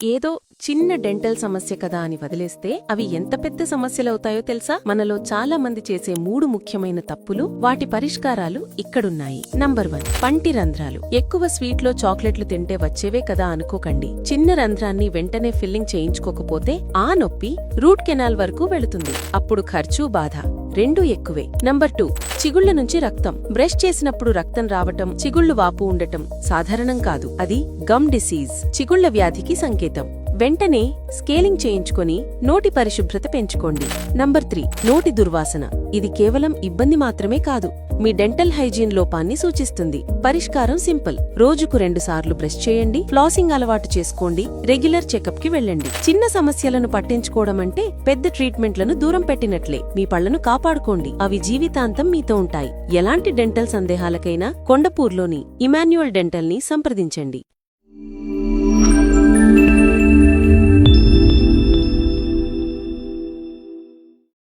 ఏదో చిన్న డెంటల్ సమస్య కదా అని వదిలేస్తే అవి ఎంత పెద్ద సమస్యలవుతాయో తెలుసా? మనలో చాలా మంది చేసే 3 ముఖ్యమైన తప్పులు, వాటి పరిష్కారాలు ఇక్కడున్నాయి. నంబర్ 1, పంటి రంధ్రాలు. ఎక్కువ స్వీట్లో చాక్లెట్లు తింటే వచ్చేవే కదా అనుకోకండి. చిన్న రంధ్రాన్ని వెంటనే ఫిల్లింగ్ చేయించుకోకపోతే ఆ నొప్పి రూట్ కెనాల్ వరకు వెళుతుంది. అప్పుడు ఖర్చు, బాధ రెండూ ఎక్కువే. నంబర్ 2, చిగుళ్ల నుంచి రక్తం. బ్రష్ చేసినప్పుడు రక్తం రావటం, చిగుళ్లు వాపు ఉండటం సాధారణం కాదు. అది గమ్ డిసీజ్, చిగుళ్ల వ్యాధికి సంకేతం. వెంటనే స్కేలింగ్ చేయించుకొని నోటి పరిశుభ్రత పెంచుకోండి. నంబర్ 3, నోటి దుర్వాసన. ఇది కేవలం ఇబ్బంది మాత్రమే కాదు, మీ డెంటల్ హైజీన్ లోపాన్ని సూచిస్తుంది. పరిష్కారం సింపుల్. రోజుకు 2 సార్లు బ్రష్ చేయండి, ఫ్లాసింగ్ అలవాటు చేసుకోండి, రెగ్యులర్ చెకప్ కి వెళ్ళండి. చిన్న సమస్యలను పట్టించుకోవడం అంటే పెద్ద ట్రీట్మెంట్లను దూరం పెట్టినట్లే. మీ పళ్లను కాపాడుకోండి, అవి జీవితాంతం మీతో ఉంటాయి. ఎలాంటి డెంటల్ సందేహాలకైనా కొండపూర్లోని ఇమాన్యుయల్ డెంటల్ ని సంప్రదించండి.